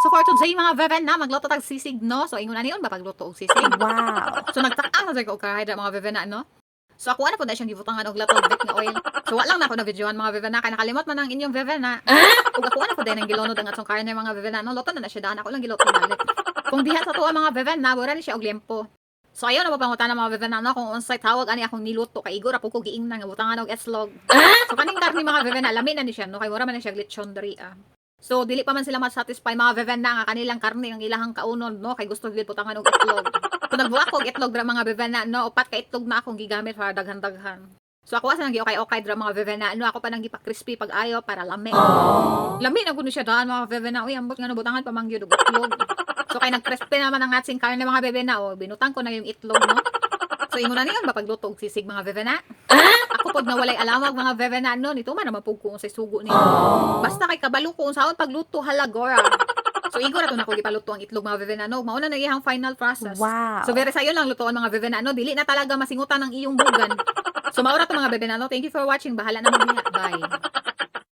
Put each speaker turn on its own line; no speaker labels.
So for today mga veven na magluto tag sisig no. So ingon na niyon ba pagluto og sisig.
Wow.
So nagtaka na ko kahit mga veven na no. So ako ano po na siyang gibutangan og latag bit nga oil. So wala lang na ako na videoan mga veven na kay nakalimot man ang inyong veven na. Ug ako ano po din ang gilunod ang atong karne mga veven na no. Luto na siya daan ako lang giluto balik. Kung diha sa tuwa mga veven na wala ni siya og lempo. So ayaw na mapangutan ng mga veven na no kung unsay tawag ani akong niluto kay igor ako ko giingnan nga butangan og eslog. So kaning karne mga veven na lami na ni siya no kay wala man ni siya lechon diri ah. So dili pa man sila ma-satisfy mga veven na nga kanilang karne ang ilahang kaunod no kay gusto gid butangan og itlog. So nagbuak og itlog dra mga veven na no upat ka itlog na akong gigamit para daghan-daghan. So ako asa nang okay dra mga veven na no ako pa nang gipa-crispy pag ayo para lami. Lami na kuno siya daan mga veven na uy ambot nga no butangan pa mangyud og itlog. So kay nag-crispy naman ang atsing karne mga veven na o binutang ko na yung itlog no. So ingon na niyon mapagluto og sisig mga veven na. Ako pod nga walay alamag mga veven na no nito man naman pug ko unsay sugo ni. Basta kay kabalo ko unsaon pagluto halagora. So igor ato na ko gipaluto ang itlog mga veven na no. Mao na iyang final process.
Wow.
So very sayo lang lutoon mga veven na no. Dili na talaga masingutan ang iyong bugan. So maura to mga veven na no. Thank you for watching. Bahala na mo diha. Bye.